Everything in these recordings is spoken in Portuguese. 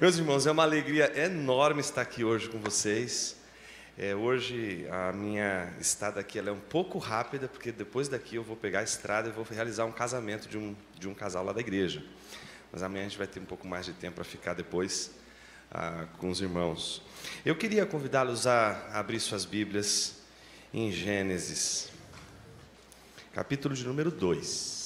Meus irmãos, é uma alegria enorme estar aqui hoje com vocês. Hoje a minha estada aqui ela é um pouco rápida, porque depois daqui eu vou pegar a estrada e vou realizar um casamento de um casal lá da igreja. Mas amanhã a gente vai ter um pouco mais de tempo para ficar depois com os irmãos. Eu queria convidá-los a abrir suas Bíblias em Gênesis, capítulo de número 2.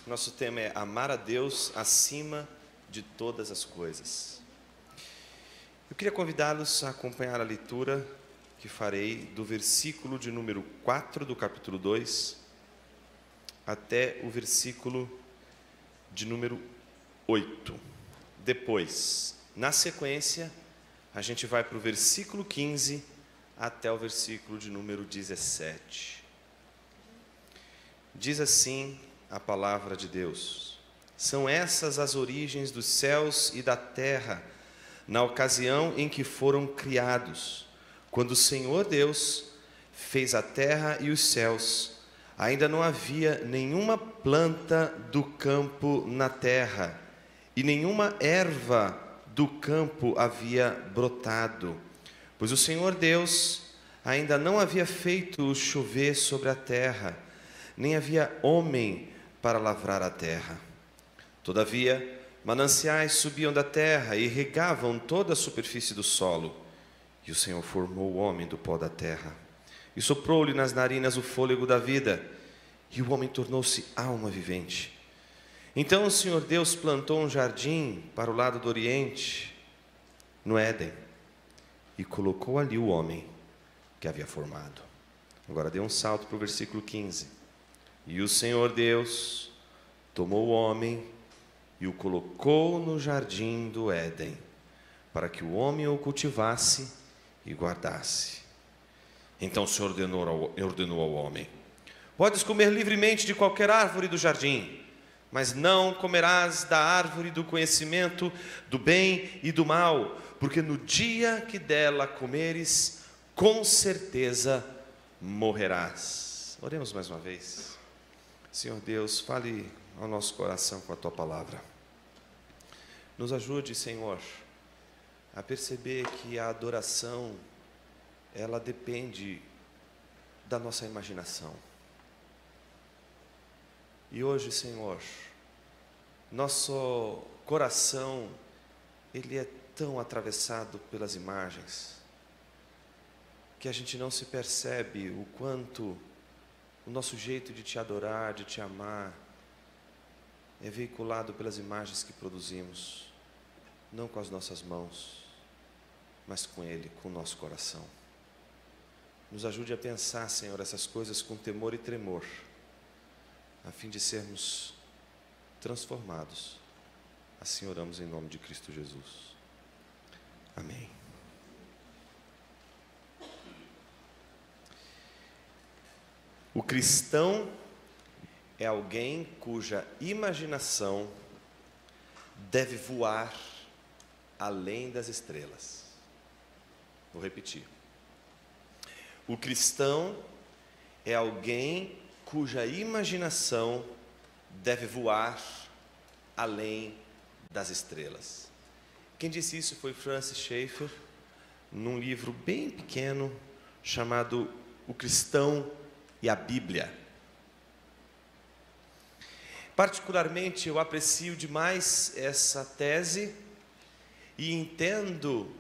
Nosso tema é amar a Deus acima de todas as coisas. Eu queria convidá-los a acompanhar a leitura que farei do versículo de número 4 do capítulo 2 até o versículo de número 8. Depois, na sequência, a gente vai para o versículo 15 até o versículo de número 17. Diz assim a palavra de Deus: são essas as origens dos céus e da terra, na ocasião em que foram criados, quando o Senhor Deus fez a terra e os céus. Ainda não havia nenhuma planta do campo na terra, e nenhuma erva do campo havia brotado, pois o Senhor Deus ainda não havia feito chover sobre a terra, nem havia homem para lavrar a terra. Todavia, mananciais subiam da terra e regavam toda a superfície do solo. E o Senhor formou o homem do pó da terra, e soprou-lhe nas narinas o fôlego da vida, e o homem tornou-se alma vivente. Então o Senhor Deus plantou um jardim para o lado do oriente, no Éden, e colocou ali o homem que havia formado. Agora dê um salto para o versículo 15. E o Senhor Deus tomou o homem e o colocou no jardim do Éden, para que o homem o cultivasse e guardasse. Então o Senhor ordenou ao homem: podes comer livremente de qualquer árvore do jardim, mas não comerás da árvore do conhecimento do bem e do mal, porque no dia que dela comeres, com certeza morrerás. Oremos mais uma vez. Senhor Deus, fale ao nosso coração com a Tua palavra. Nos ajude, Senhor, a perceber que a adoração, ela depende da nossa imaginação. E hoje, Senhor, nosso coração, ele é tão atravessado pelas imagens, que a gente não se percebe o quanto o nosso jeito de Te adorar, de Te amar, é veiculado pelas imagens que produzimos, não com as nossas mãos, mas com Ele, com o nosso coração. Nos ajude a pensar, Senhor, essas coisas com temor e tremor, a fim de sermos transformados. Assim oramos em nome de Cristo Jesus. Amém. O cristão é alguém cuja imaginação deve voar além das estrelas. Vou repetir. O cristão é alguém cuja imaginação deve voar além das estrelas. Quem disse isso foi Francis Schaeffer, num livro bem pequeno chamado O Cristão e a Bíblia. Particularmente, eu aprecio demais essa tese e entendo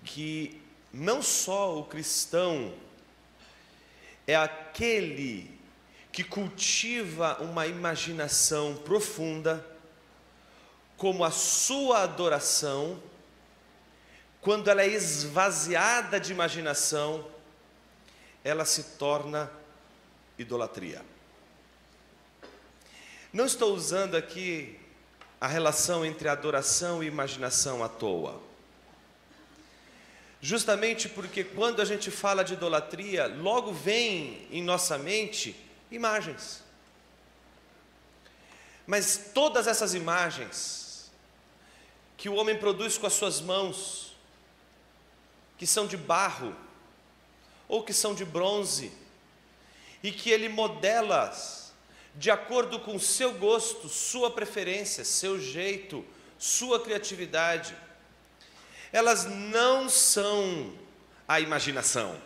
que não só o cristão é aquele que cultiva uma imaginação profunda, como a sua adoração, quando ela é esvaziada de imaginação, ela se torna idolatria. Não estou usando aqui a relação entre adoração e imaginação à toa. Justamente porque quando a gente fala de idolatria, logo vem em nossa mente imagens. Mas todas essas imagens que o homem produz com as suas mãos, que são de barro, ou que são de bronze, e que ele modela de acordo com o seu gosto, sua preferência, seu jeito, sua criatividade, elas não são a imaginação,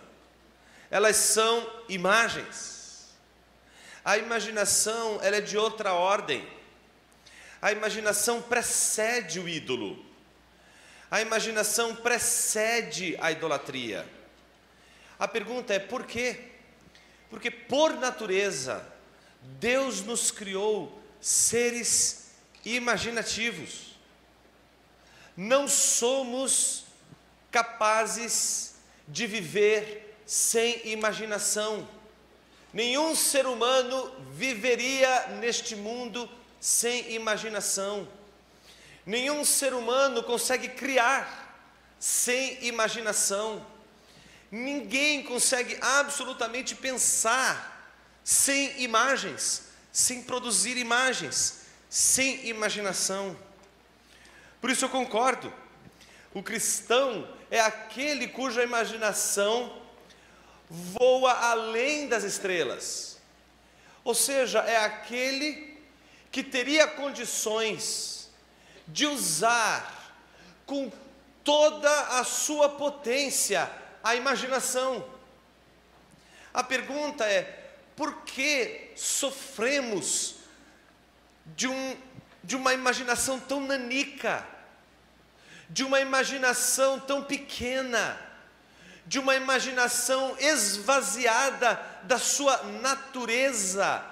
elas são imagens. A imaginação, ela é de outra ordem. A imaginação precede o ídolo. A imaginação precede a idolatria. A pergunta é por quê? Porque por natureza, Deus nos criou seres imaginativos. Não somos capazes de viver sem imaginação. Nenhum ser humano viveria neste mundo sem imaginação. Nenhum ser humano consegue criar sem imaginação. Ninguém consegue absolutamente pensar sem imagens, sem produzir imagens, sem imaginação. Por isso eu concordo. O cristão é aquele cuja imaginação voa além das estrelas. Ou seja, é aquele que teria condições de usar com toda a sua potência a imaginação. A pergunta é: por que sofremos de uma imaginação tão nanica, de uma imaginação tão pequena, de uma imaginação esvaziada da sua natureza,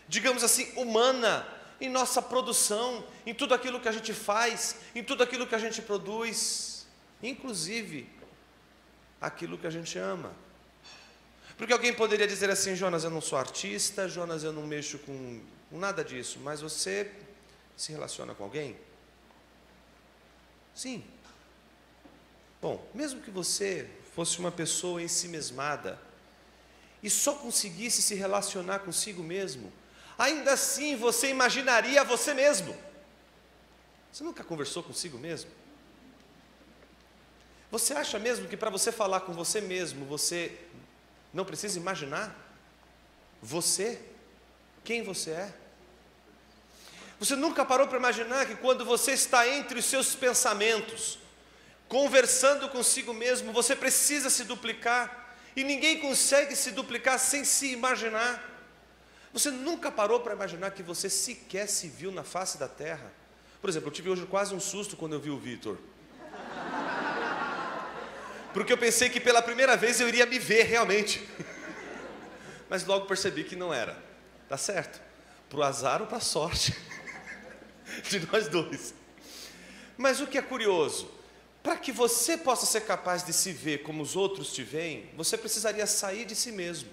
digamos assim, humana, em nossa produção, em tudo aquilo que a gente faz, em tudo aquilo que a gente produz, inclusive aquilo que a gente ama. Porque alguém poderia dizer assim: Jonas, eu não sou artista, Jonas, eu não mexo com nada disso, mas você se relaciona com alguém? Sim. Bom, mesmo que você fosse uma pessoa ensimesmada e só conseguisse se relacionar consigo mesmo, ainda assim você imaginaria você mesmo. Você nunca conversou consigo mesmo? Você acha mesmo que para você falar com você mesmo, você não precisa imaginar você, quem você é? Você nunca parou para imaginar que quando você está entre os seus pensamentos, conversando consigo mesmo, você precisa se duplicar, e ninguém consegue se duplicar sem se imaginar? Você nunca parou para imaginar que você sequer se viu na face da terra? Por exemplo, eu tive hoje quase um susto quando eu vi o Vitor, porque eu pensei que pela primeira vez eu iria me ver realmente, mas logo percebi que não era. Tá certo? Para o azar ou para a sorte de nós dois. Mas o que é curioso, para que você possa ser capaz de se ver como os outros te veem, você precisaria sair de si mesmo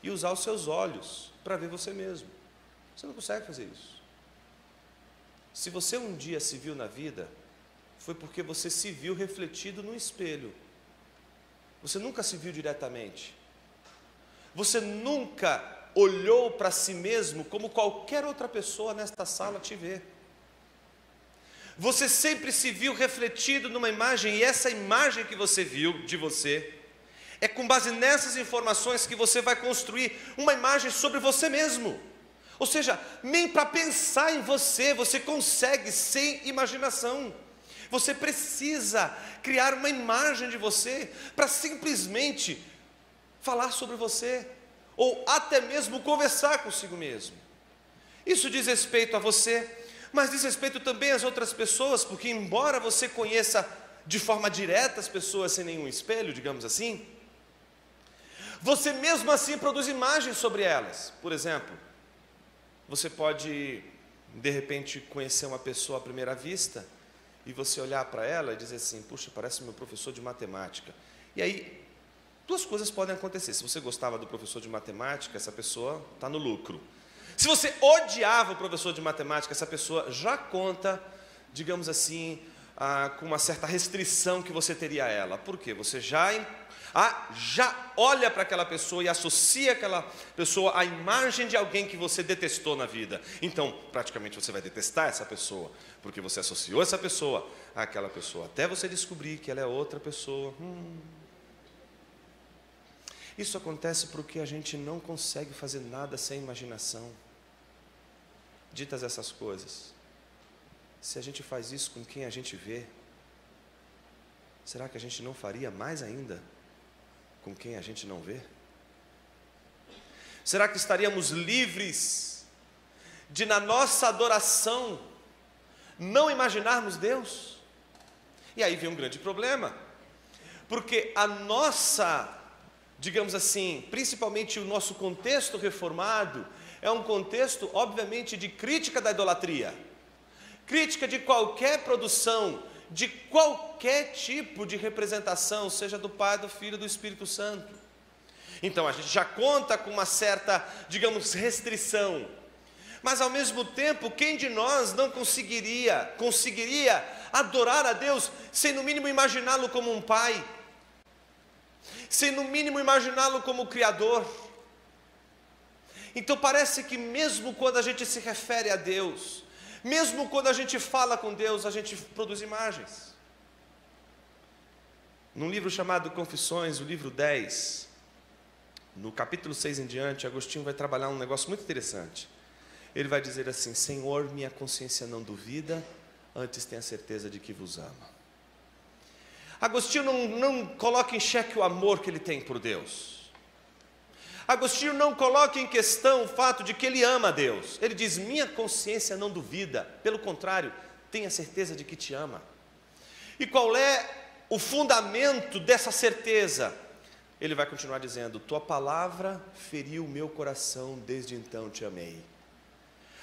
e usar os seus olhos para ver você mesmo. Você não consegue fazer isso. Se você um dia se viu na vida, foi porque você se viu refletido no espelho. Você nunca se viu diretamente. Você nunca olhou para si mesmo como qualquer outra pessoa nesta sala te vê. Você sempre se viu refletido numa imagem, e essa imagem que você viu de você, é com base nessas informações que você vai construir uma imagem sobre você mesmo. Ou seja, nem para pensar em você consegue sem imaginação. Você precisa criar uma imagem de você para simplesmente falar sobre você, ou até mesmo conversar consigo mesmo. Isso diz respeito a você, mas diz respeito também às outras pessoas, porque embora você conheça de forma direta as pessoas sem nenhum espelho, digamos assim, você mesmo assim produz imagens sobre elas. Por exemplo, você pode de repente conhecer uma pessoa à primeira vista e você olhar para ela e dizer assim: puxa, parece meu professor de matemática. E aí duas coisas podem acontecer. Se você gostava do professor de matemática, essa pessoa está no lucro. Se você odiava o professor de matemática, essa pessoa já conta, digamos assim, com uma certa restrição que você teria a ela. Por quê? Você já olha para aquela pessoa e associa aquela pessoa à imagem de alguém que você detestou na vida. Então, praticamente você vai detestar essa pessoa, porque você associou essa pessoa àquela pessoa, até você descobrir que ela é outra pessoa. Isso acontece porque a gente não consegue fazer nada sem imaginação. Ditas essas coisas, se a gente faz isso com quem a gente vê, será que a gente não faria mais ainda com quem a gente não vê? Será que estaríamos livres de, na nossa adoração, não imaginarmos Deus? E aí vem um grande problema, porque a nossa, digamos assim, principalmente o nosso contexto reformado, é um contexto, obviamente, de crítica da idolatria, crítica de qualquer produção, de qualquer tipo de representação, seja do Pai, do Filho e do Espírito Santo. Então a gente já conta com uma certa, digamos, restrição, mas ao mesmo tempo, quem de nós não conseguiria adorar a Deus, sem no mínimo imaginá-lo como um Pai, sem no mínimo imaginá-lo como Criador? Então parece que mesmo quando a gente se refere a Deus, mesmo quando a gente fala com Deus, a gente produz imagens. Num livro chamado Confissões, o livro 10, no capítulo 6 em diante, Agostinho vai trabalhar um negócio muito interessante. Ele vai dizer assim: Senhor, minha consciência não duvida, antes tenha certeza de que vos ama. Agostinho não coloca em xeque o amor que ele tem por Deus. Agostinho não coloca em questão o fato de que ele ama a Deus. Ele diz: minha consciência não duvida, pelo contrário, tenha certeza de que te ama. E qual é o fundamento dessa certeza? Ele vai continuar dizendo: tua palavra feriu o meu coração, desde então te amei.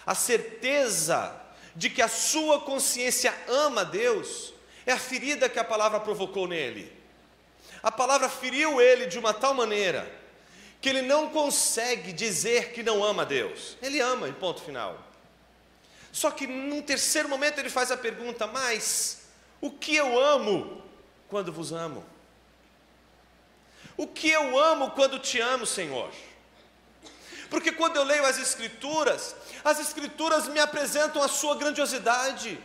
A certeza de que a sua consciência ama a Deus é a ferida que a palavra provocou nele. A palavra feriu ele de uma tal maneira que ele não consegue dizer que não ama a Deus. Ele ama, em ponto final. Só que num terceiro momento ele faz a pergunta: mas o que eu amo quando vos amo? O que eu amo quando te amo, Senhor? Porque quando eu leio as Escrituras me apresentam a sua grandiosidade,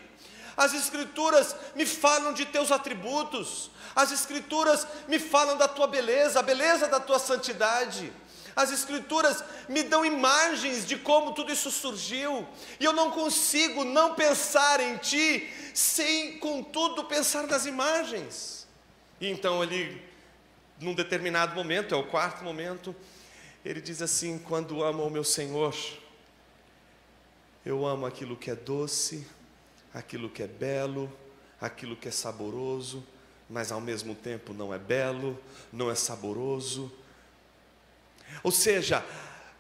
as Escrituras me falam de teus atributos, as Escrituras me falam da tua beleza, a beleza da tua santidade. As Escrituras me dão imagens de como tudo isso surgiu, e eu não consigo não pensar em ti, sem, contudo, pensar nas imagens. E então ele, num determinado momento, é o quarto momento, ele diz assim: quando amo ao meu Senhor, eu amo aquilo que é doce, aquilo que é belo, aquilo que é saboroso, mas ao mesmo tempo não é belo, não é saboroso. Ou seja,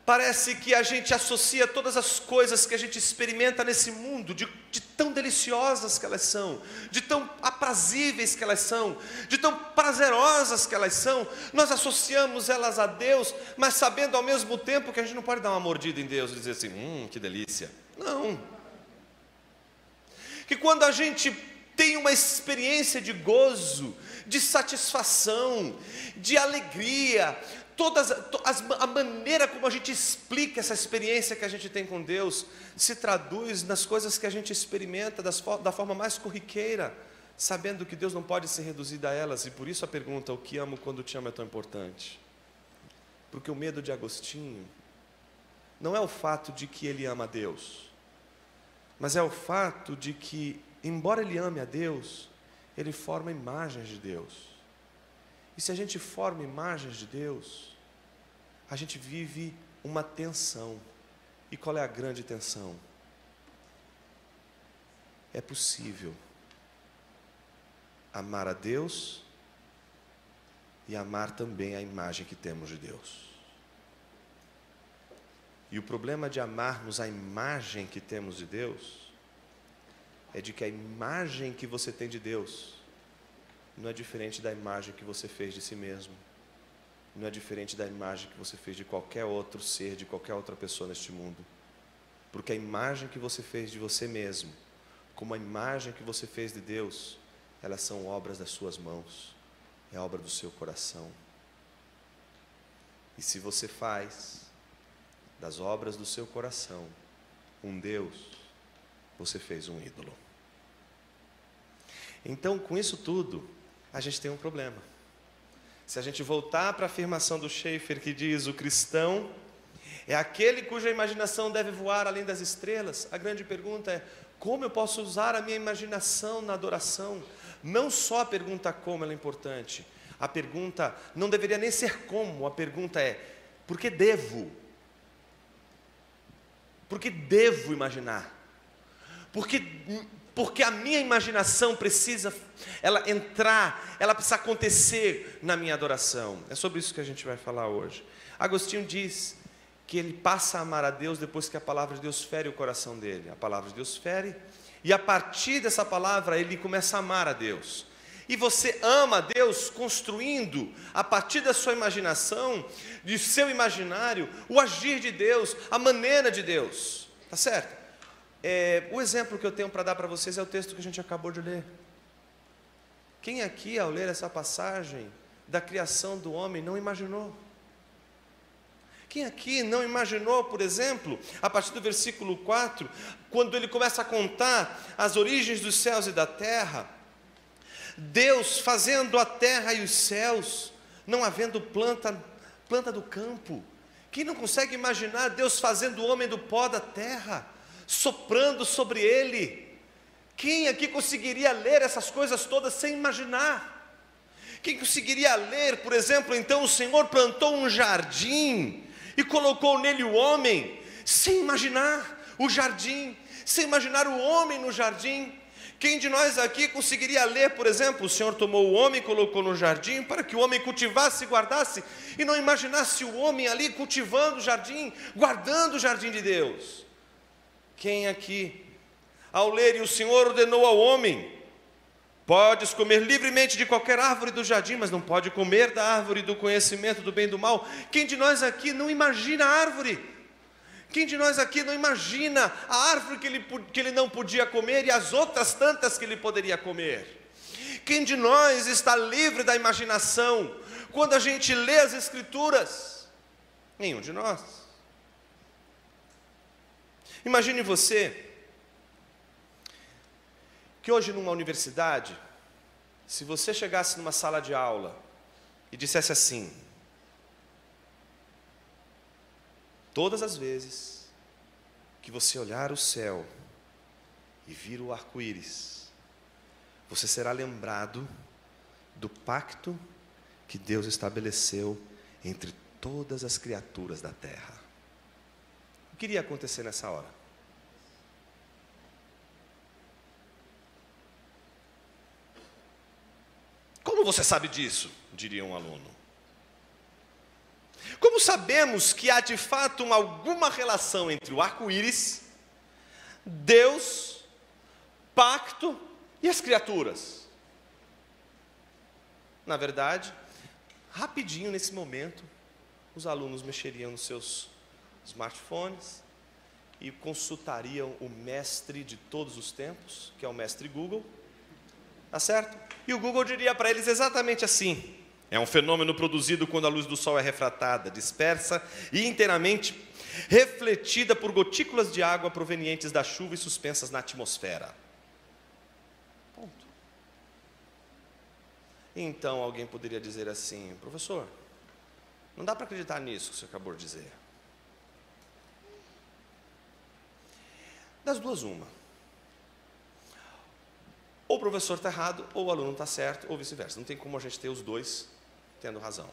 parece que a gente associa todas as coisas que a gente experimenta nesse mundo, de tão deliciosas que elas são, de tão aprazíveis que elas são, de tão prazerosas que elas são, nós associamos elas a Deus, mas sabendo ao mesmo tempo que a gente não pode dar uma mordida em Deus e dizer assim: que delícia. Não. Que quando a gente tem uma experiência de gozo, de satisfação, de alegria, a maneira como a gente explica essa experiência que a gente tem com Deus, se traduz nas coisas que a gente experimenta da forma mais corriqueira, sabendo que Deus não pode ser reduzido a elas. E por isso a pergunta: o que amo quando te amo, é tão importante. Porque o medo de Agostinho não é o fato de que ele ama a Deus, mas é o fato de que, embora ele ame a Deus, ele forma imagens de Deus. E se a gente forma imagens de Deus, a gente vive uma tensão. E qual é a grande tensão? É possível amar a Deus e amar também a imagem que temos de Deus. E o problema de amarmos a imagem que temos de Deus é de que a imagem que você tem de Deus não é diferente da imagem que você fez de si mesmo, não é diferente da imagem que você fez de qualquer outro ser, de qualquer outra pessoa neste mundo. Porque a imagem que você fez de você mesmo como a imagem que você fez de Deus, elas são obras das suas mãos, é obra do seu coração. E se você faz das obras do seu coração um Deus, você fez um ídolo. Então, com isso tudo, a gente tem um problema. Se a gente voltar para a afirmação do Schaeffer, que diz: o cristão é aquele cuja imaginação deve voar além das estrelas, a grande pergunta é: como eu posso usar a minha imaginação na adoração? Não só a pergunta como ela é importante, a pergunta não deveria nem ser como, a pergunta é: por que devo? Por que devo imaginar? Porque a minha imaginação precisa ela entrar, ela precisa acontecer na minha adoração. É sobre isso que a gente vai falar hoje. Agostinho diz que ele passa a amar a Deus depois que a palavra de Deus fere o coração dele. A palavra de Deus fere, e a partir dessa palavra ele começa a amar a Deus. E você ama a Deus construindo, a partir da sua imaginação, de seu imaginário, o agir de Deus, a maneira de Deus. Tá certo? O exemplo que eu tenho para dar para vocês é o texto que a gente acabou de ler. Quem aqui, ao ler essa passagem da criação do homem, não imaginou? Quem aqui não imaginou, por exemplo, a partir do versículo 4, quando ele começa a contar as origens dos céus e da terra, Deus fazendo a terra e os céus, não havendo planta do campo. Quem não consegue imaginar Deus fazendo o homem do pó da terra, soprando sobre ele? Quem aqui conseguiria ler essas coisas todas sem imaginar? Quem conseguiria ler, por exemplo, então o Senhor plantou um jardim e colocou nele o homem, sem imaginar o jardim, sem imaginar o homem no jardim? Quem de nós aqui conseguiria ler, por exemplo, o Senhor tomou o homem e colocou no jardim para que o homem cultivasse e guardasse, e não imaginasse o homem ali cultivando o jardim, guardando o jardim de Deus? Quem aqui, ao ler, e o Senhor ordenou ao homem: podes comer livremente de qualquer árvore do jardim, mas não pode comer da árvore do conhecimento do bem e do mal. Quem de nós aqui não imagina a árvore? Quem de nós aqui não imagina a árvore que ele não podia comer e as outras tantas que ele poderia comer? Quem de nós está livre da imaginação quando a gente lê as Escrituras? Nenhum de nós. Imagine você que hoje numa universidade, se você chegasse numa sala de aula e dissesse assim: todas as vezes que você olhar o céu e vir o arco-íris, você será lembrado do pacto que Deus estabeleceu entre todas as criaturas da terra. O que iria acontecer nessa hora? Como você sabe disso? Diria um aluno. Como sabemos que há de fato alguma relação entre o arco-íris, Deus, pacto e as criaturas? Na verdade, rapidinho nesse momento, os alunos mexeriam nos seus smartphones e consultariam o mestre de todos os tempos, que é o mestre Google, tá certo? E o Google diria para eles exatamente assim: é um fenômeno produzido quando a luz do sol é refratada, dispersa e inteiramente refletida por gotículas de água provenientes da chuva e suspensas na atmosfera. Ponto. Então alguém poderia dizer assim: professor, não dá para acreditar nisso que você acabou de dizer. Das duas, uma. Ou o professor está errado, ou o aluno está certo, ou vice-versa. Não tem como a gente ter os dois tendo razão.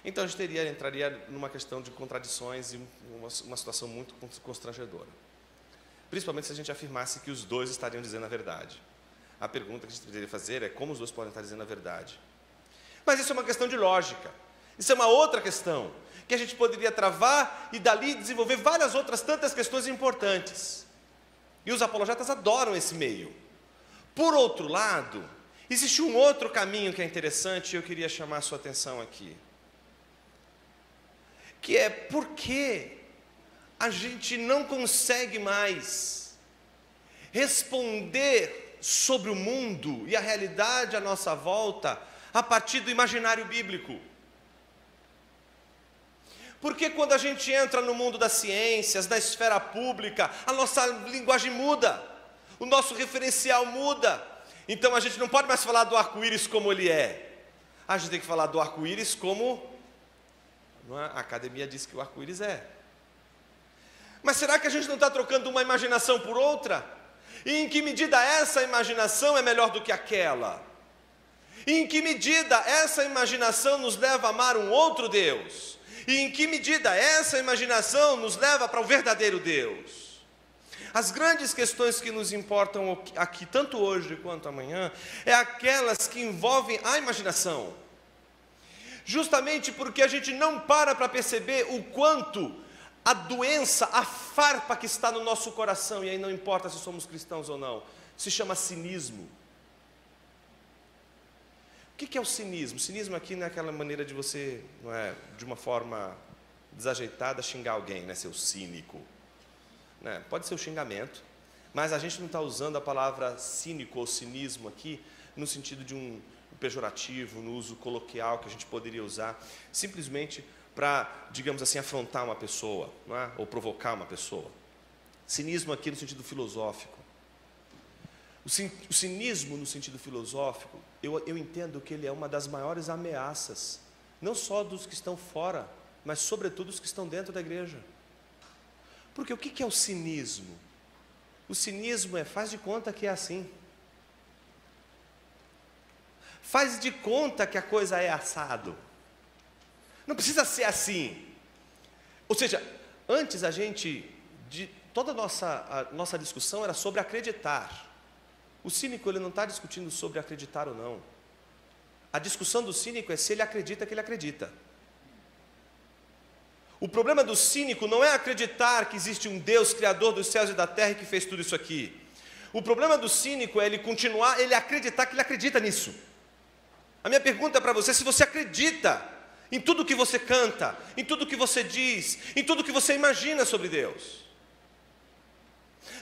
Então a gente entraria numa questão de contradições e uma situação muito constrangedora. Principalmente se a gente afirmasse que os dois estariam dizendo a verdade. A pergunta que a gente deveria fazer é: como os dois podem estar dizendo a verdade? Mas isso é uma questão de lógica. Isso é uma outra questão que a gente poderia travar e dali desenvolver várias outras tantas questões importantes. E os apologetas adoram esse meio. Por outro lado, existe um outro caminho que é interessante e eu queria chamar a sua atenção aqui. Que é por que a gente não consegue mais responder sobre o mundo e a realidade à nossa volta a partir do imaginário bíblico. Porque quando a gente entra no mundo das ciências, na esfera pública, a nossa linguagem muda, o nosso referencial muda. Então a gente não pode mais falar do arco-íris como ele é. A gente tem que falar do arco-íris como a academia diz que o arco-íris é. Mas será que a gente não está trocando uma imaginação por outra? E em que medida essa imaginação é melhor do que aquela? E em que medida essa imaginação nos leva a amar um outro Deus? E em que medida essa imaginação nos leva para o verdadeiro Deus? As grandes questões que nos importam aqui, tanto hoje quanto amanhã, é aquelas que envolvem a imaginação. Justamente porque a gente não para perceber o quanto a doença, a farpa que está no nosso coração, e aí não importa se somos cristãos ou não, se chama cinismo. O que é o cinismo? O cinismo aqui não é aquela maneira de você, não é, de uma forma desajeitada, xingar alguém, né, seu cínico. Né? Pode ser o xingamento, mas a gente não está usando a palavra cínico ou cinismo aqui no sentido de um pejorativo, no uso coloquial que a gente poderia usar, simplesmente para, digamos assim, afrontar uma pessoa, não é? Ou provocar uma pessoa. Cinismo aqui no sentido filosófico. O cinismo no sentido filosófico, eu entendo que ele é uma das maiores ameaças, não só dos que estão fora, mas sobretudo dos que estão dentro da igreja. Porque o que é o cinismo? O cinismo faz de conta que é assim. Faz de conta que a coisa é assado. Não precisa ser assim. Ou seja, antes toda a nossa discussão era sobre acreditar. O cínico ele não está discutindo sobre acreditar ou não. A discussão do cínico é se ele acredita que ele acredita. O problema do cínico não é acreditar que existe um Deus criador dos céus e da terra e que fez tudo isso aqui. O problema do cínico é ele acreditar que ele acredita nisso. A minha pergunta para você é se você acredita em tudo que você canta, em tudo que você diz, em tudo que você imagina sobre Deus.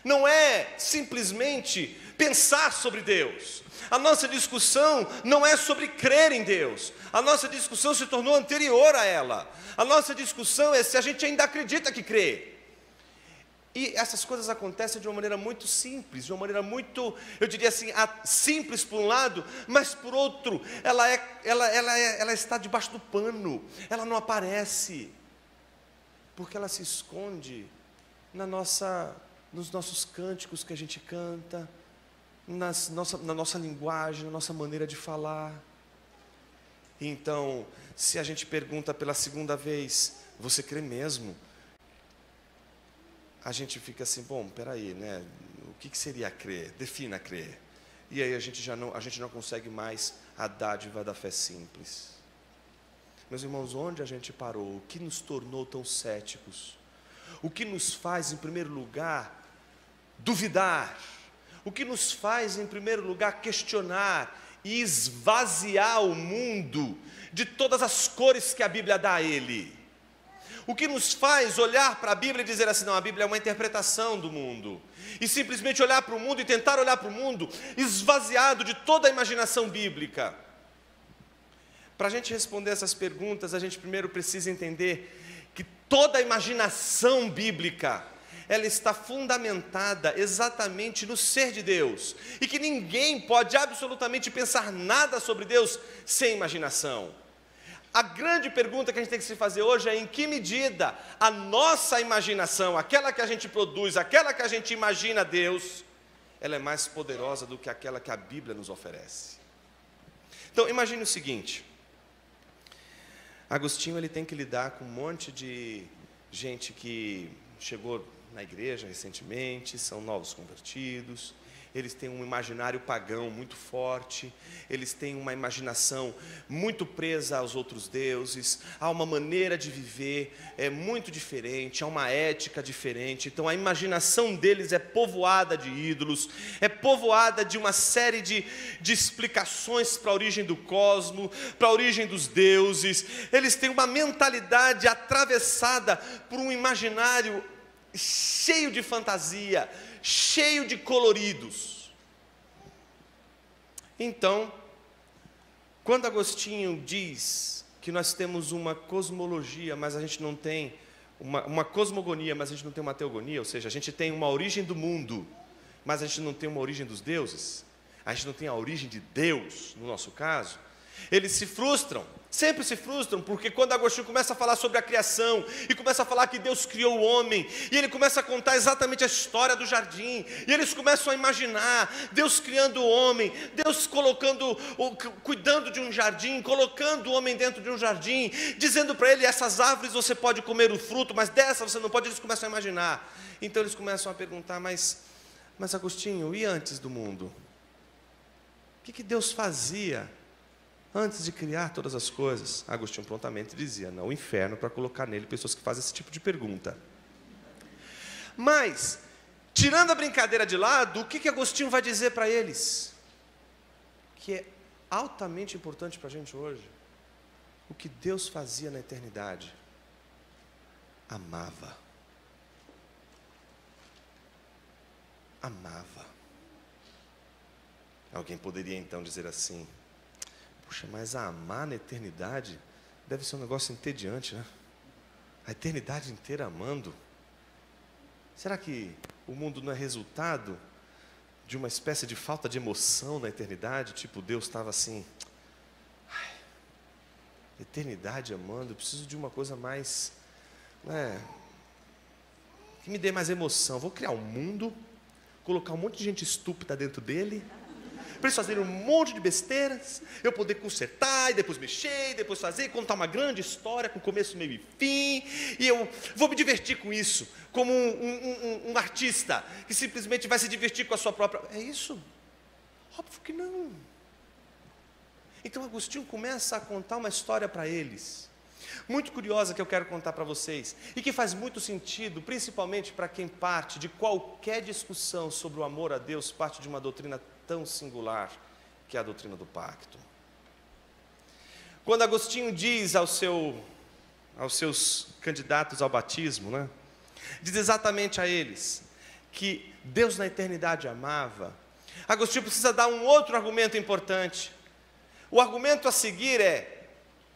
Não é simplesmente pensar sobre Deus. A nossa discussão não é sobre crer em Deus. A nossa discussão se tornou anterior a ela. A nossa discussão é se a gente ainda acredita que crê. E essas coisas acontecem de uma maneira muito simples, de uma maneira muito, eu diria assim, simples por um lado, mas por outro, ela está debaixo do pano, ela não aparece, porque ela se esconde nos nossos cânticos que a gente canta, na nossa linguagem, na nossa maneira de falar. Então, se a gente pergunta pela segunda vez, você crê mesmo? A gente fica assim, bom, peraí, né? O que seria crer? Defina crer. E aí a gente não consegue mais a dádiva da fé simples. Meus irmãos, onde a gente parou? O que nos tornou tão céticos? O que nos faz, em primeiro lugar, duvidar? O que nos faz, em primeiro lugar, questionar e esvaziar o mundo de todas as cores que a Bíblia dá a ele? O que nos faz olhar para a Bíblia e dizer assim, não, a Bíblia é uma interpretação do mundo. E simplesmente olhar para o mundo e tentar olhar para o mundo esvaziado de toda a imaginação bíblica. Para a gente responder essas perguntas, a gente primeiro precisa entender que toda a imaginação bíblica, ela está fundamentada exatamente no ser de Deus. E que ninguém pode absolutamente pensar nada sobre Deus sem imaginação. A grande pergunta que a gente tem que se fazer hoje é em que medida a nossa imaginação, aquela que a gente produz, aquela que a gente imagina Deus, ela é mais poderosa do que aquela que a Bíblia nos oferece. Então, imagine o seguinte, Agostinho ele tem que lidar com um monte de gente que chegou na igreja recentemente, são novos convertidos, eles têm um imaginário pagão muito forte, eles têm uma imaginação muito presa aos outros deuses, há uma maneira de viver muito diferente, há uma ética diferente, então a imaginação deles é povoada de ídolos, é povoada de uma série de explicações para a origem do cosmos, para a origem dos deuses, eles têm uma mentalidade atravessada por um imaginário cheio de fantasia, cheio de coloridos. Então, quando Agostinho diz que nós temos uma cosmologia, mas a gente não tem uma cosmogonia, mas a gente não tem uma teogonia, ou seja, a gente tem uma origem do mundo, mas a gente não tem uma origem dos deuses, a gente não tem a origem de Deus, no nosso caso, eles se frustram, sempre se frustram, porque quando Agostinho começa a falar sobre a criação, e começa a falar que Deus criou o homem, e ele começa a contar exatamente a história do jardim, e eles começam a imaginar Deus criando o homem, Deus cuidando de um jardim, colocando o homem dentro de um jardim, dizendo para ele, essas árvores você pode comer o fruto, mas dessa você não pode. Eles começam a imaginar, então eles começam a perguntar, mas Agostinho, e antes do mundo? O que Deus fazia antes de criar todas as coisas? Agostinho prontamente dizia, não, o inferno, para colocar nele pessoas que fazem esse tipo de pergunta. Mas, tirando a brincadeira de lado, o que Agostinho vai dizer para eles? Que é altamente importante para a gente hoje. O que Deus fazia na eternidade? Amava. Amava. Alguém poderia então dizer assim, puxa, mas amar na eternidade deve ser um negócio entediante, né? A eternidade inteira amando. Será que o mundo não é resultado de uma espécie de falta de emoção na eternidade? Tipo, Deus estava assim, eternidade amando, eu preciso de uma coisa mais, que me dê mais emoção. Vou criar um mundo, colocar um monte de gente estúpida dentro dele, para eles fazerem um monte de besteiras, eu poder consertar, e depois mexer, e depois fazer, e contar uma grande história, com começo, meio e fim, e eu vou me divertir com isso, como um artista, que simplesmente vai se divertir com a sua própria... É isso? Óbvio que não. Então Agostinho começa a contar uma história para eles, muito curiosa, que eu quero contar para vocês, e que faz muito sentido, principalmente para quem parte de qualquer discussão sobre o amor a Deus, parte de uma doutrina tão singular, que é a doutrina do pacto. Quando Agostinho diz aos seus candidatos ao batismo, diz exatamente a eles, que Deus na eternidade amava, Agostinho precisa dar um outro argumento importante. O argumento a seguir é,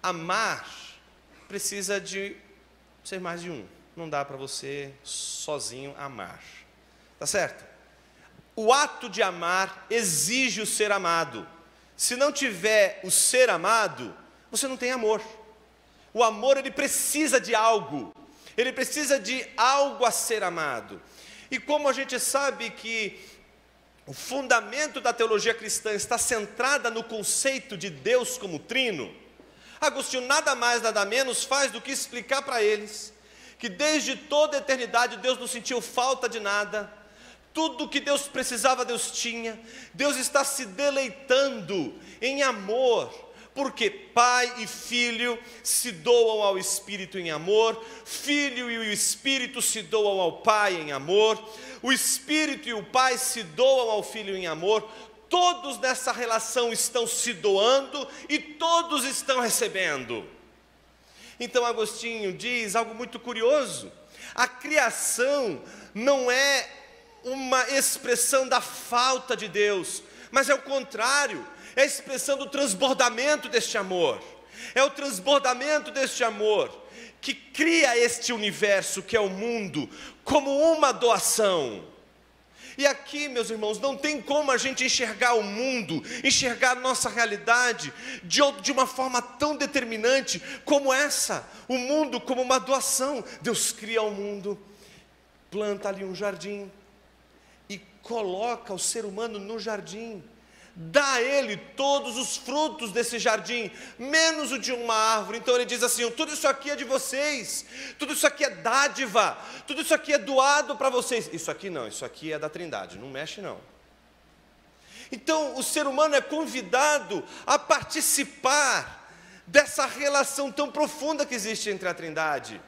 amar precisa de ser mais de um. Não dá para você sozinho amar. Tá certo? O ato de amar exige o ser amado. Se não tiver o ser amado, você não tem amor. O amor, ele precisa de algo. Ele precisa de algo a ser amado. E como a gente sabe que o fundamento da teologia cristã está centrada no conceito de Deus como trino, Agostinho nada mais, nada menos faz do que explicar para eles que desde toda a eternidade Deus não sentiu falta de nada, tudo que Deus precisava Deus tinha, Deus está se deleitando em amor, porque Pai e Filho se doam ao Espírito em amor, Filho e o Espírito se doam ao Pai em amor, o Espírito e o Pai se doam ao Filho em amor, todos nessa relação estão se doando e todos estão recebendo. Então Agostinho diz algo muito curioso, a criação não é uma expressão da falta de Deus, mas é o contrário, é a expressão do transbordamento deste amor, é o transbordamento deste amor, que cria este universo que é o mundo, como uma doação. E aqui, meus irmãos, não tem como a gente enxergar o mundo, enxergar a nossa realidade de uma forma tão determinante como essa, o mundo como uma doação. Deus cria o mundo, planta ali um jardim, e coloca o ser humano no jardim, dá a ele todos os frutos desse jardim, menos o de uma árvore. Então ele diz assim, tudo isso aqui é de vocês, tudo isso aqui é dádiva, tudo isso aqui é doado para vocês. Isso aqui não, isso aqui é da Trindade, não mexe não. Então o ser humano é convidado a participar dessa relação tão profunda que existe entre a Trindade.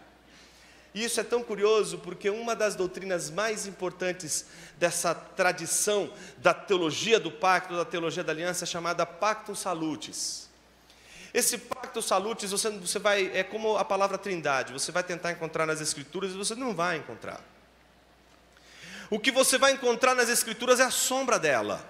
E isso é tão curioso, porque uma das doutrinas mais importantes dessa tradição da teologia do pacto, da teologia da aliança, é chamada Pactum Salutis. Esse Pactum Salutis, você vai, é como a palavra Trindade, você vai tentar encontrar nas Escrituras e você não vai encontrar. O que você vai encontrar nas Escrituras é a sombra dela.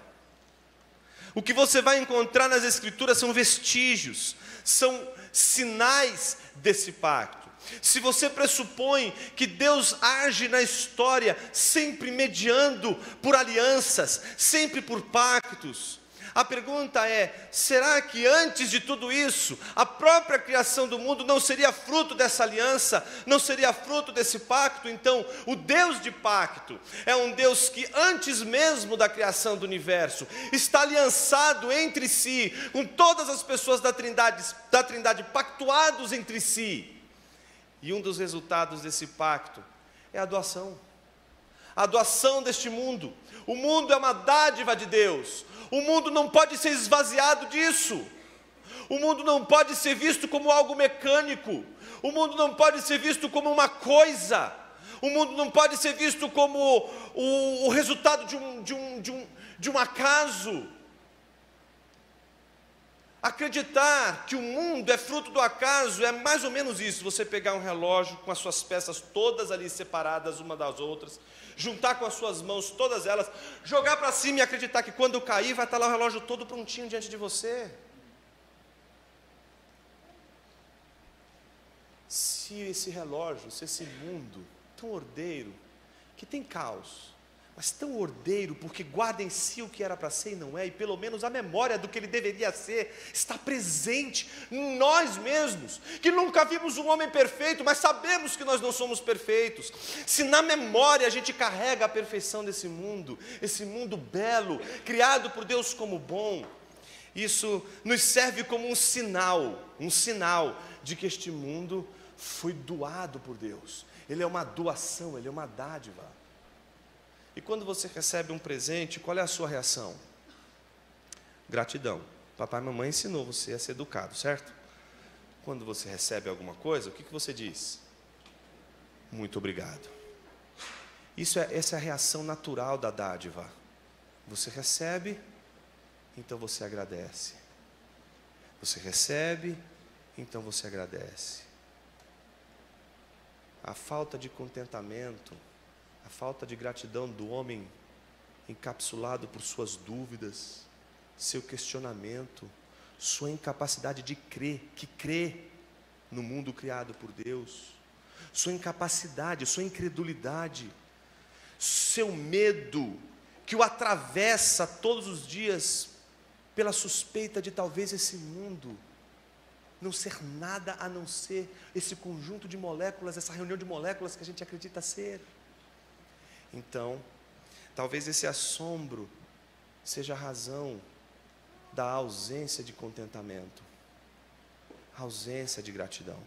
O que você vai encontrar nas Escrituras são vestígios, são sinais desse pacto. Se você pressupõe que Deus age na história sempre mediando por alianças, sempre por pactos, a pergunta é: será que antes de tudo isso, a própria criação do mundo não seria fruto dessa aliança, não seria fruto desse pacto? Então, o Deus de pacto é um Deus que antes mesmo da criação do universo, está aliançado entre si, com todas as pessoas da Trindade pactuados entre si. E um dos resultados desse pacto é a doação deste mundo. O mundo é uma dádiva de Deus. O mundo não pode ser esvaziado disso. O mundo não pode ser visto como algo mecânico. O mundo não pode ser visto como uma coisa. O mundo não pode ser visto como o resultado de um acaso. Acreditar que o mundo é fruto do acaso é mais ou menos isso: você pegar um relógio com as suas peças todas ali separadas uma das outras, juntar com as suas mãos todas elas, jogar para cima e acreditar que quando cair vai estar lá o relógio todo prontinho diante de você. Se esse relógio, se esse mundo tão ordeiro, que tem caos, mas tão ordeiro, porque guarda em si o que era para ser e não é, e pelo menos a memória do que ele deveria ser, está presente em nós mesmos, que nunca vimos um homem perfeito, mas sabemos que nós não somos perfeitos. Se na memória a gente carrega a perfeição desse mundo, esse mundo belo, criado por Deus como bom, isso nos serve como um sinal de que este mundo foi doado por Deus. Ele é uma doação, ele é uma dádiva. E quando você recebe um presente, qual é a sua reação? Gratidão. Papai e mamãe ensinou você a ser educado, certo? Quando você recebe alguma coisa, o que você diz? Muito obrigado. Essa é a reação natural da dádiva. Você recebe, então você agradece. Você recebe, então você agradece. A falta de contentamento, a falta de gratidão do homem encapsulado por suas dúvidas, seu questionamento, sua incapacidade de crer, que crê no mundo criado por Deus, sua incapacidade, sua incredulidade, seu medo que o atravessa todos os dias pela suspeita de talvez esse mundo não ser nada a não ser esse conjunto de moléculas, essa reunião de moléculas que a gente acredita ser. Então, talvez esse assombro seja a razão da ausência de contentamento, a ausência de gratidão.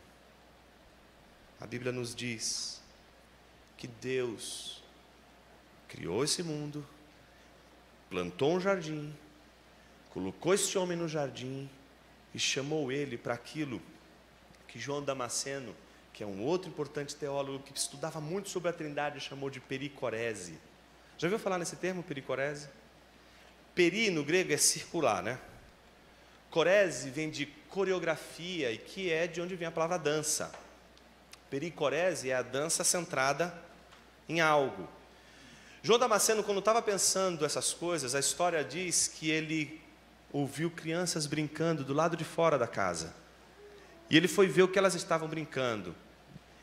A Bíblia nos diz que Deus criou esse mundo, plantou um jardim, colocou esse homem no jardim e chamou ele para aquilo que João Damasceno, que é um outro importante teólogo que estudava muito sobre a Trindade, chamou de pericorese. Já ouviu falar nesse termo, pericorese? Peri no grego é circular, né? Corese vem de coreografia, e que é de onde vem a palavra dança. Pericorese é a dança centrada em algo. João Damasceno, quando estava pensando essas coisas, a história diz que ele ouviu crianças brincando do lado de fora da casa. E ele foi ver o que elas estavam brincando.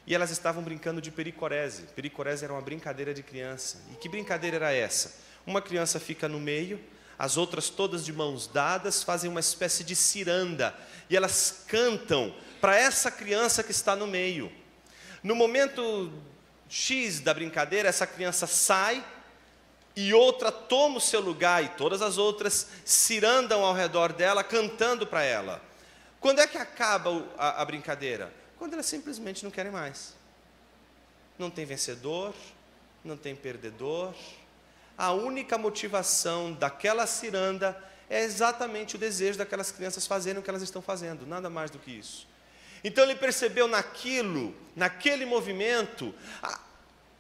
E elas estavam brincando de pericorese. Pericorese era uma brincadeira de criança. E que brincadeira era essa? Uma criança fica no meio, as outras todas de mãos dadas fazem uma espécie de ciranda. E elas cantam para essa criança que está no meio. No momento X da brincadeira, essa criança sai e outra toma o seu lugar, e todas as outras cirandam ao redor dela, cantando para ela. Quando é que acaba a brincadeira? Quando elas simplesmente não querem mais. Não tem vencedor, não tem perdedor. A única motivação daquela ciranda é exatamente o desejo daquelas crianças fazerem o que elas estão fazendo, nada mais do que isso. Então ele percebeu naquele movimento,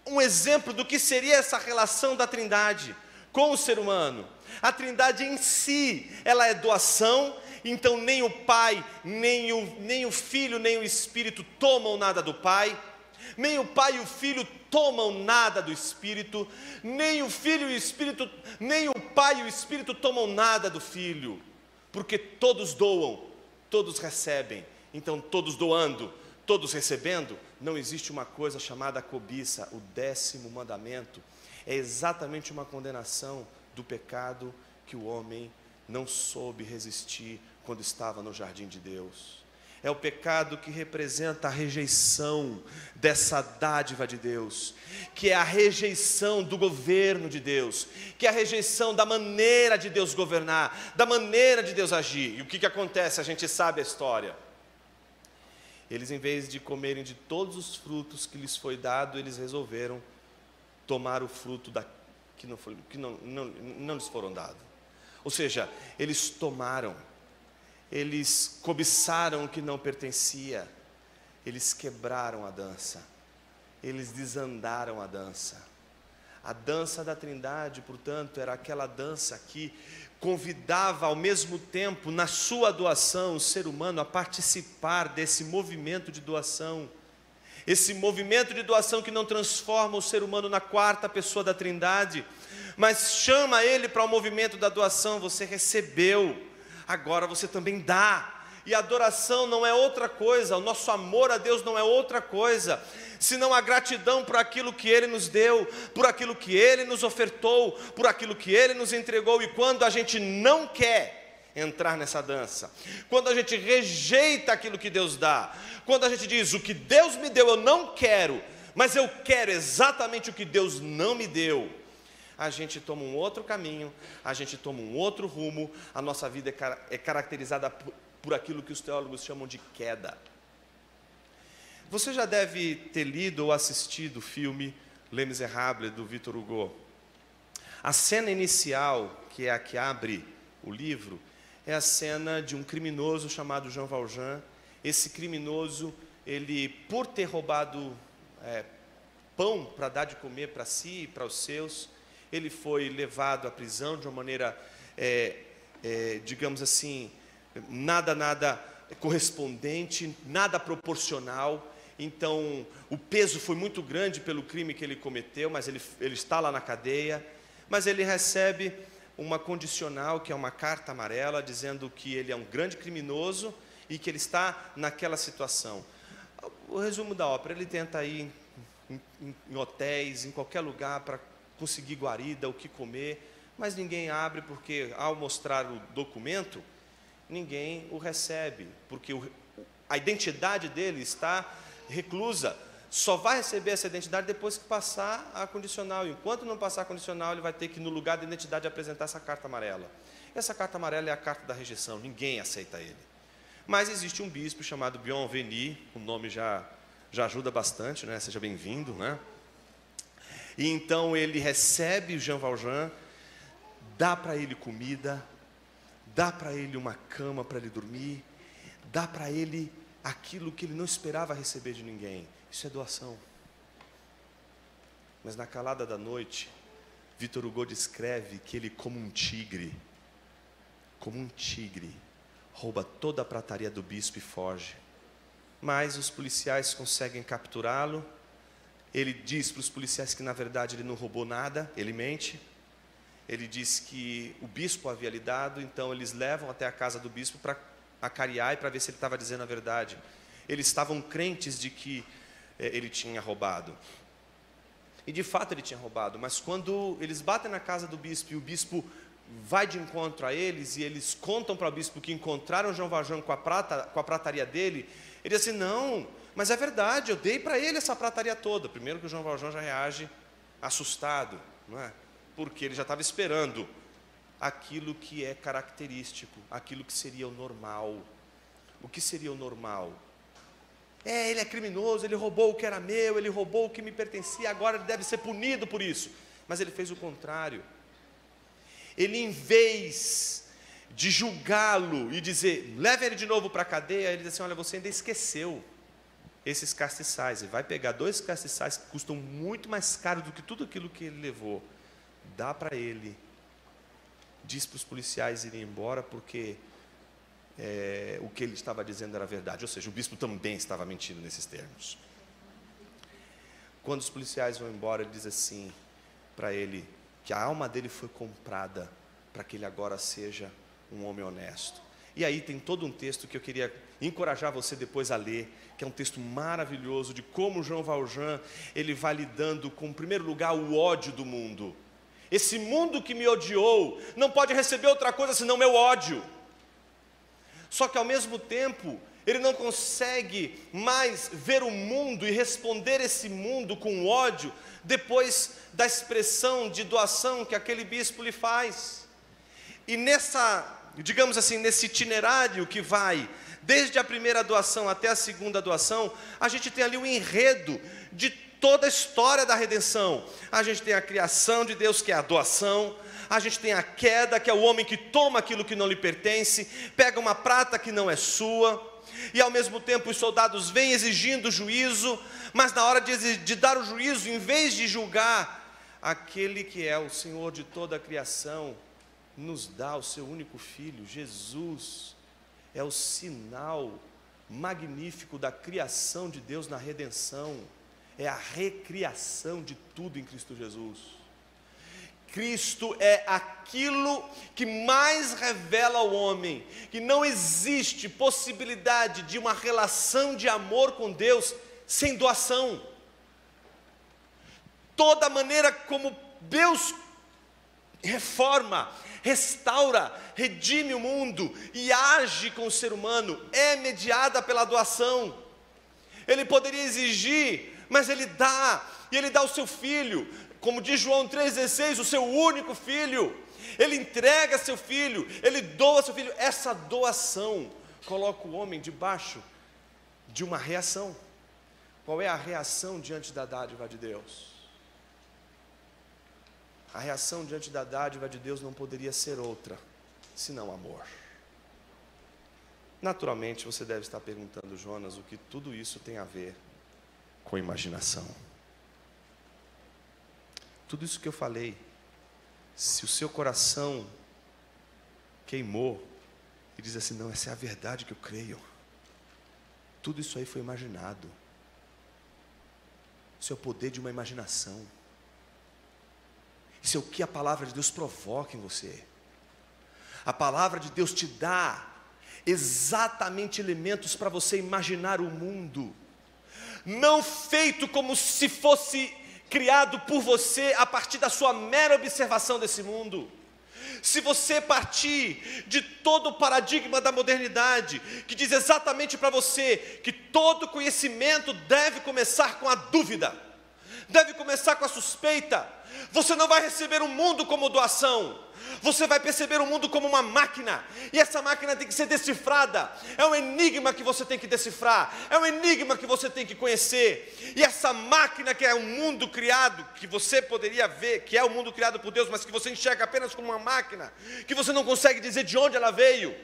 um exemplo do que seria essa relação da Trindade com o ser humano. A Trindade em si, ela é doação, então nem o Pai, nem o Filho, nem o Espírito tomam nada do Pai, nem o Pai e o Filho tomam nada do Espírito, nem o Filho e o Espírito, nem o Pai e o Espírito tomam nada do Filho, porque todos doam, todos recebem. Então, todos doando, todos recebendo, não existe uma coisa chamada cobiça. O 10º mandamento é exatamente uma condenação do pecado que o homem não soube resistir quando estava no jardim de Deus. É o pecado que representa a rejeição dessa dádiva de Deus, que é a rejeição do governo de Deus, que é a rejeição da maneira de Deus governar, da maneira de Deus agir. E o que acontece? A gente sabe a história. Eles, em vez de comerem de todos os frutos que lhes foi dado, eles resolveram tomar o fruto que não lhes foram dados. Ou seja, eles tomaram, eles cobiçaram o que não pertencia, eles quebraram a dança, eles desandaram a dança. A dança da Trindade, portanto, era aquela dança que convidava ao mesmo tempo, na sua doação, o ser humano a participar desse movimento de doação. Esse movimento de doação que não transforma o ser humano na 4ª pessoa da Trindade, mas chama ele para o movimento da doação. Você recebeu, agora você também dá. E a adoração não é outra coisa, o nosso amor a Deus não é outra coisa, senão a gratidão por aquilo que Ele nos deu, por aquilo que Ele nos ofertou, por aquilo que Ele nos entregou. E quando a gente não quer entrar nessa dança, quando a gente rejeita aquilo que Deus dá, quando a gente diz: o que Deus me deu eu não quero, mas eu quero exatamente o que Deus não me deu, a gente toma um outro caminho, a gente toma um outro rumo. A nossa vida é caracterizada por aquilo que os teólogos chamam de queda. Você já deve ter lido ou assistido o filme Les Misérables, do Victor Hugo. A cena inicial, que é a que abre o livro, é a cena de um criminoso chamado Jean Valjean. Esse criminoso, ele, por ter roubado pão para dar de comer para si e para os seus, ele foi levado à prisão de uma maneira, digamos assim, nada correspondente, nada proporcional. Então, o peso foi muito grande pelo crime que ele cometeu, mas ele está lá na cadeia. Mas ele recebe uma condicional, que é uma carta amarela, dizendo que ele é um grande criminoso e que ele está naquela situação. O resumo da ópera: ele tenta ir em hotéis, em qualquer lugar, para conseguir guarida, o que comer, mas ninguém abre, porque ao mostrar o documento, ninguém o recebe, porque a identidade dele está reclusa. Só vai receber essa identidade depois que passar a condicional. Enquanto não passar a condicional, ele vai ter que, no lugar da identidade, apresentar essa carta amarela. Essa carta amarela é a carta da rejeição, ninguém aceita ele. Mas existe um bispo chamado Bienvenu, o nome já ajuda bastante, né? Seja bem-vindo, né? E então ele recebe o Jean Valjean, dá para ele comida, dá para ele uma cama para ele dormir, dá para ele aquilo que ele não esperava receber de ninguém. Isso é doação. Mas na calada da noite, Victor Hugo descreve que ele, como um tigre, rouba toda a prataria do bispo e foge. Mas os policiais conseguem capturá-lo. Ele diz para os policiais que, na verdade, ele não roubou nada, ele mente. Ele diz que o bispo havia lhe dado, então eles levam até a casa do bispo para acariar e para ver se ele estava dizendo a verdade. Eles estavam crentes de que ele tinha roubado. E de fato ele tinha roubado, mas quando eles batem na casa do bispo e o bispo vai de encontro a eles, e eles contam para o bispo que encontraram Jean Valjean com a prataria dele, ele diz assim: não, mas é verdade, eu dei para ele essa prataria toda. Primeiro que o Jean Valjean já reage assustado, não é? Porque ele já estava esperando aquilo que é característico, aquilo que seria o normal. O que seria o normal? Ele é criminoso, ele roubou o que era meu, ele roubou o que me pertencia, agora ele deve ser punido por isso. Mas ele fez o contrário. Ele, em vez de julgá-lo e dizer: leve ele de novo para a cadeia, ele diz assim: olha, você ainda esqueceu esses castiçais, e vai pegar 2 castiçais que custam muito mais caro do que tudo aquilo que ele levou, dá para ele, diz para os policiais irem embora, porque o que ele estava dizendo era verdade. Ou seja, o bispo também estava mentindo nesses termos. quando os policiais vão embora, ele diz assim para ele, que a alma dele foi comprada para que ele agora seja um homem honesto. E aí tem todo um texto que eu queria encorajar você depois a ler, que é um texto maravilhoso de como Jean Valjean, ele vai lidando com, em primeiro lugar, o ódio do mundo. Esse mundo que me odiou não pode receber outra coisa senão meu ódio. Só que ao mesmo tempo, ele não consegue mais ver o mundo e responder esse mundo com ódio depois da expressão de doação que aquele bispo lhe faz. E digamos assim, nesse itinerário que vai desde a primeira doação até a segunda doação, a gente tem ali o enredo de toda a história da redenção. A gente tem a criação de Deus, que é a doação. A gente tem a queda, que é o homem que toma aquilo que não lhe pertence, pega uma prata que não é sua, e ao mesmo tempo os soldados vêm exigindo juízo, mas na hora de dar o juízo, em vez de julgar, aquele que é o Senhor de toda a criação, nos dá o seu único Filho. Jesus é o sinal magnífico da criação de Deus na redenção, é a recriação de tudo em Cristo Jesus. Cristo é aquilo que mais revela ao homem que não existe possibilidade de uma relação de amor com Deus sem doação. Toda maneira como Deus reforma, restaura, redime o mundo e age com o ser humano é mediada pela doação. Ele poderia exigir, mas ele dá, e ele dá o seu Filho. Como diz João 3,16, o seu único Filho, ele entrega seu Filho, ele doa seu Filho. Essa doação coloca o homem debaixo de uma reação. Qual é a reação diante da dádiva de Deus? A reação diante da dádiva de Deus não poderia ser outra, senão amor. Naturalmente você deve estar perguntando, Jonas, o que tudo isso tem a ver com imaginação. Tudo isso que eu falei, se o seu coração queimou e diz assim, não, essa é a verdade que eu creio, tudo isso aí foi imaginado. Isso é o poder de uma imaginação. Isso é o que a palavra de Deus provoca em você. A palavra de Deus te dá exatamente elementos para você imaginar o mundo, não feito como se fosse criado por você a partir da sua mera observação desse mundo. Se você partir de todo o paradigma da modernidade, que diz exatamente para você que todo conhecimento deve começar com a dúvida, deve começar com a suspeita, você não vai receber o mundo como doação. Você vai perceber o mundo como uma máquina, e essa máquina tem que ser decifrada. É um enigma que você tem que decifrar, é um enigma que você tem que conhecer. E essa máquina que é um mundo criado, que você poderia ver que é o mundo criado por Deus, mas que você enxerga apenas como uma máquina, que você não consegue dizer de onde ela veio,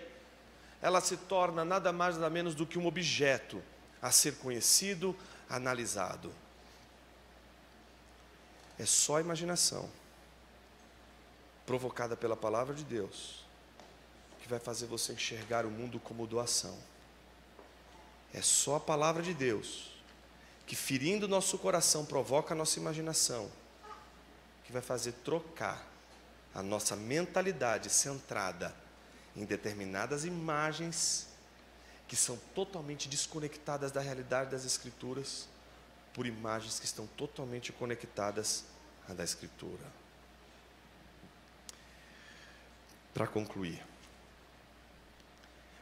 ela se torna nada mais nada menos do que um objeto a ser conhecido, analisado. É só a imaginação provocada pela palavra de Deus que vai fazer você enxergar o mundo como doação. É só a palavra de Deus que, ferindo nosso coração, provoca a nossa imaginação, que vai fazer trocar a nossa mentalidade centrada em determinadas imagens que são totalmente desconectadas da realidade das Escrituras, por imagens que estão totalmente conectadas à da Escritura. Para concluir,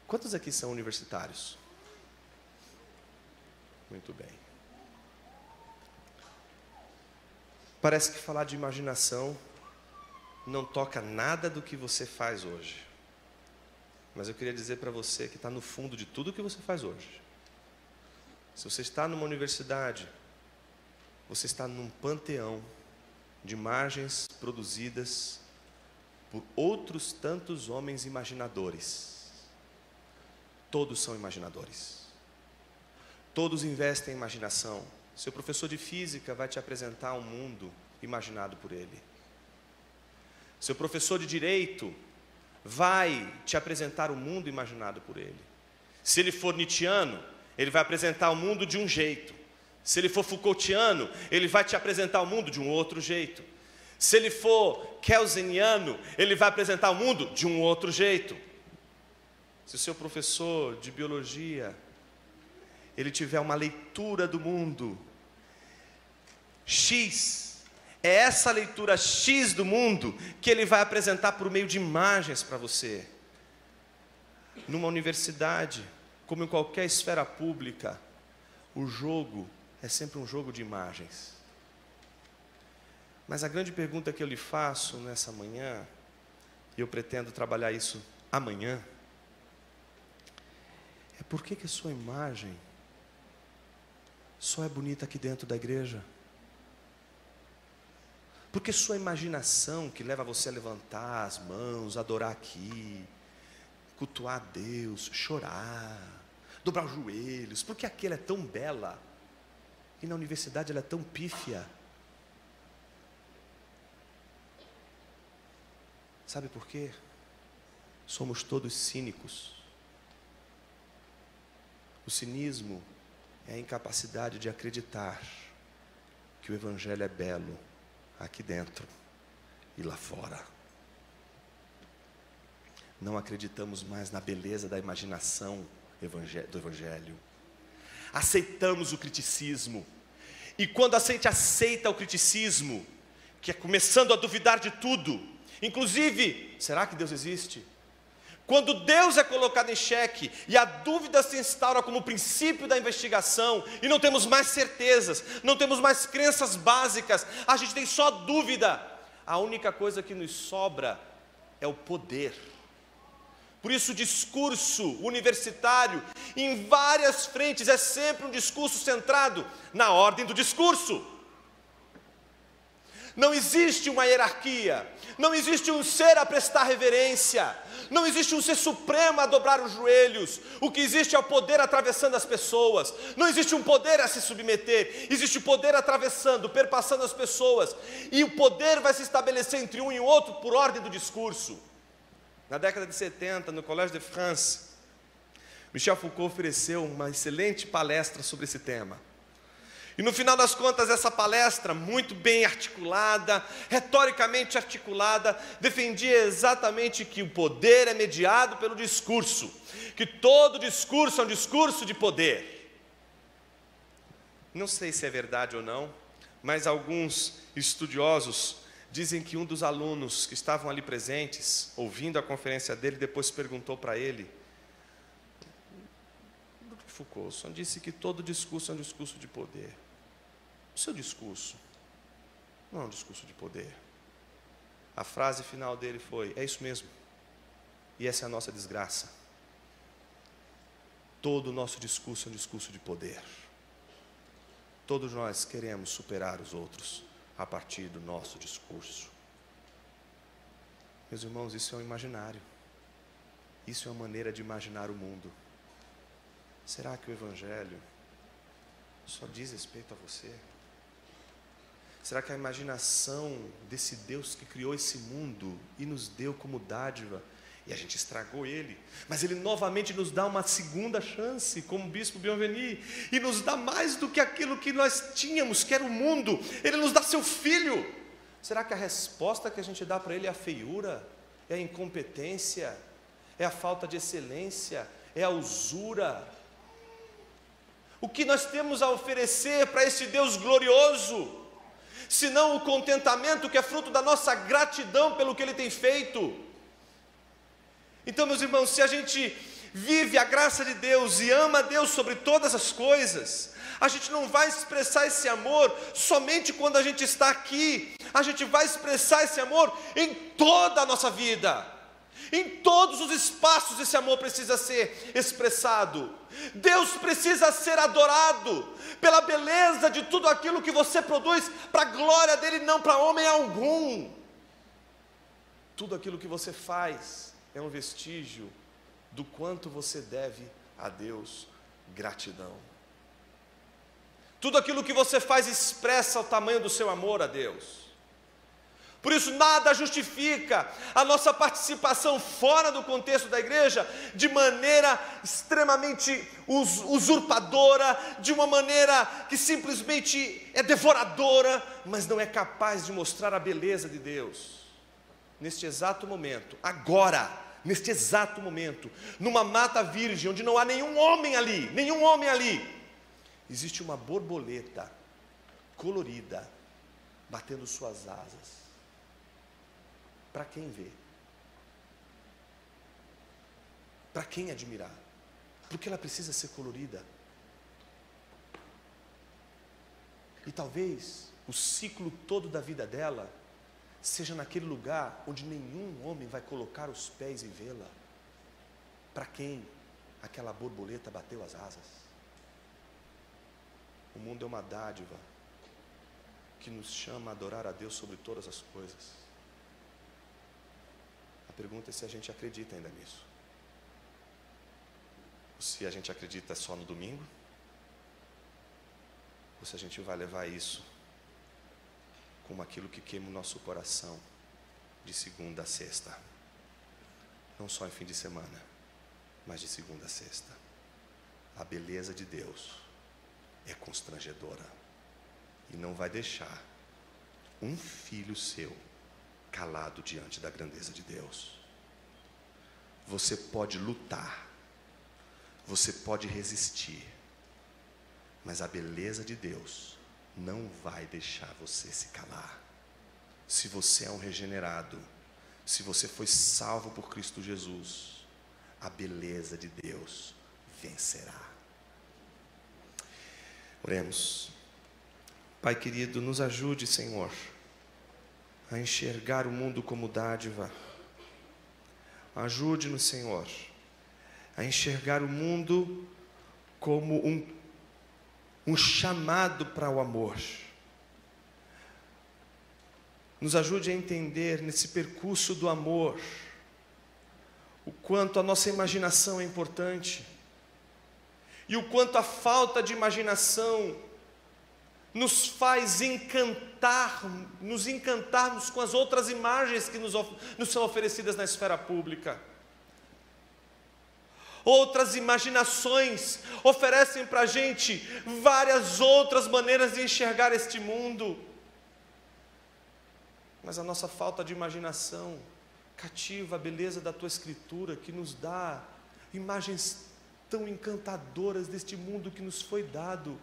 quantos aqui são universitários? Muito bem. Parece que falar de imaginação não toca nada do que você faz hoje. Mas eu queria dizer para você que está no fundo de tudo que você faz hoje. Se você está numa universidade, você está num panteão de imagens produzidas por outros tantos homens imaginadores. Todos são imaginadores. Todos investem em imaginação. Seu professor de física vai te apresentar um mundo imaginado por ele. Seu professor de direito vai te apresentar um mundo imaginado por ele. Se ele for nietzschiano, ele vai apresentar o mundo de um jeito. Se ele for Foucaultiano, ele vai te apresentar o mundo de um outro jeito. Se ele for Kelseniano, ele vai apresentar o mundo de um outro jeito. Se o seu professor de biologia, ele tiver uma leitura do mundo X, é essa leitura X do mundo que ele vai apresentar por meio de imagens para você. Numa universidade, como em qualquer esfera pública, o jogo é sempre um jogo de imagens. Mas a grande pergunta que eu lhe faço nessa manhã, e eu pretendo trabalhar isso amanhã, é por que a sua imagem só é bonita aqui dentro da igreja? Porque sua imaginação que leva você a levantar as mãos, adorar aqui, cultuar a Deus, chorar, dobrar os joelhos, porque aqui ela é tão bela, e na universidade ela é tão pífia. Sabe por quê? Somos todos cínicos. O cinismo é a incapacidade de acreditar que o Evangelho é belo aqui dentro e lá fora. Não acreditamos mais na beleza da imaginação do Evangelho. Aceitamos o criticismo. E quando a gente aceita o criticismo, que é começando a duvidar de tudo, inclusive, será que Deus existe? Quando Deus é colocado em xeque e a dúvida se instaura como princípio da investigação e não temos mais certezas, não temos mais crenças básicas, a gente tem só dúvida, a única coisa que nos sobra é o poder. Por isso o discurso universitário, em várias frentes, é sempre um discurso centrado na ordem do discurso. Não existe uma hierarquia, não existe um ser a prestar reverência, não existe um ser supremo a dobrar os joelhos. O que existe é o poder atravessando as pessoas. Não existe um poder a se submeter, existe o poder atravessando, perpassando as pessoas. E o poder vai se estabelecer entre um e o outro por ordem do discurso. Na década de 70, no Collège de France, Michel Foucault ofereceu uma excelente palestra sobre esse tema. E no final das contas, essa palestra, muito bem articulada, retoricamente articulada, defendia exatamente que o poder é mediado pelo discurso, que todo discurso é um discurso de poder. Não sei se é verdade ou não, mas alguns estudiosos dizem que um dos alunos que estavam ali presentes, ouvindo a conferência dele, depois perguntou para ele: Foucault, o senhor disse que todo discurso é um discurso de poder. O seu discurso não é um discurso de poder. A frase final dele foi: é isso mesmo. E essa é a nossa desgraça. Todo o nosso discurso é um discurso de poder. Todos nós queremos superar os outros a partir do nosso discurso. Meus irmãos, isso é um imaginário. Isso é uma maneira de imaginar o mundo. Será que o Evangelho só diz respeito a você? Será que a imaginação desse Deus que criou esse mundo e nos deu como dádiva, e a gente estragou ele, mas ele novamente nos dá uma segunda chance, como o bispo Bienvenu, e nos dá mais do que aquilo que nós tínhamos, que era o mundo. Ele nos dá seu filho. Será que a resposta que a gente dá para ele é a feiura, é a incompetência, é a falta de excelência, é a usura? O que nós temos a oferecer para esse Deus glorioso, senão o contentamento que é fruto da nossa gratidão pelo que Ele tem feito? Então, meus irmãos, se a gente vive a graça de Deus e ama a Deus sobre todas as coisas, a gente não vai expressar esse amor somente quando a gente está aqui, a gente vai expressar esse amor em toda a nossa vida. Em todos os espaços esse amor precisa ser expressado. Deus precisa ser adorado pela beleza de tudo aquilo que você produz, para a glória dele, não para homem algum. Tudo aquilo que você faz é um vestígio do quanto você deve a Deus gratidão. Tudo aquilo que você faz expressa o tamanho do seu amor a Deus. Por isso, nada justifica a nossa participação fora do contexto da igreja de maneira extremamente usurpadora, de uma maneira que simplesmente é devoradora, mas não é capaz de mostrar a beleza de Deus. Neste exato momento, agora, neste exato momento, numa mata virgem, onde não há nenhum homem ali, existe uma borboleta colorida, batendo suas asas. Para quem ver? Para quem admirar? Porque ela precisa ser colorida. E talvez o ciclo todo da vida dela seja naquele lugar onde nenhum homem vai colocar os pés e vê-la. Para quem aquela borboleta bateu as asas? O mundo é uma dádiva que nos chama a adorar a Deus sobre todas as coisas. A pergunta é se a gente acredita ainda nisso. Ou se a gente acredita só no domingo. Ou se a gente vai levar isso como aquilo que queima o nosso coração de segunda a sexta. Não só em fim de semana, mas de segunda a sexta. A beleza de Deus é constrangedora. E não vai deixar um filho seu calado diante da grandeza de Deus. Você pode lutar, você pode resistir, mas a beleza de Deus não vai deixar você se calar. Se você é um regenerado, se você foi salvo por Cristo Jesus, a beleza de Deus vencerá. Oremos. Pai querido, nos ajude, Senhor, a enxergar o mundo como dádiva. Ajude-nos, Senhor, a enxergar o mundo como um chamado para o amor. Nos ajude a entender nesse percurso do amor o quanto a nossa imaginação é importante e o quanto a falta de imaginação nos faz nos encantarmos com as outras imagens que nos são oferecidas na esfera pública. Outras imaginações oferecem para a gente várias outras maneiras de enxergar este mundo, mas a nossa falta de imaginação cativa a beleza da Tua Escritura, que nos dá imagens tão encantadoras deste mundo que nos foi dado.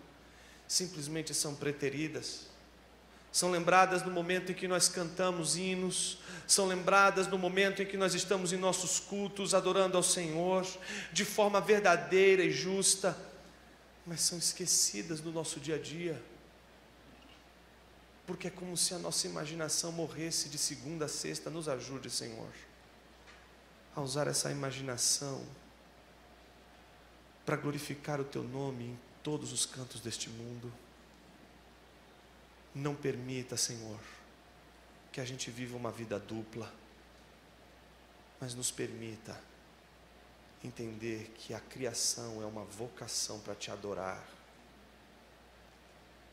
Simplesmente são preteridas, são lembradas no momento em que nós cantamos hinos, são lembradas no momento em que nós estamos em nossos cultos adorando ao Senhor de forma verdadeira e justa, mas são esquecidas no nosso dia a dia, porque é como se a nossa imaginação morresse de segunda a sexta. Nos ajude, Senhor, a usar essa imaginação para glorificar o Teu nome em todos os cantos deste mundo. Não permita, Senhor, que a gente viva uma vida dupla, mas nos permita entender que a criação é uma vocação para Te adorar,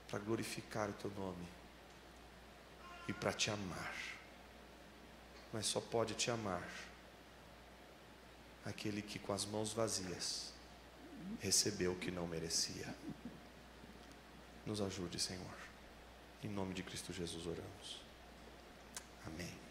para glorificar o Teu nome e para Te amar. Mas só pode Te amar aquele que com as mãos vazias recebeu o que não merecia. Nos ajude, Senhor. Em nome de Cristo Jesus oramos. Amém.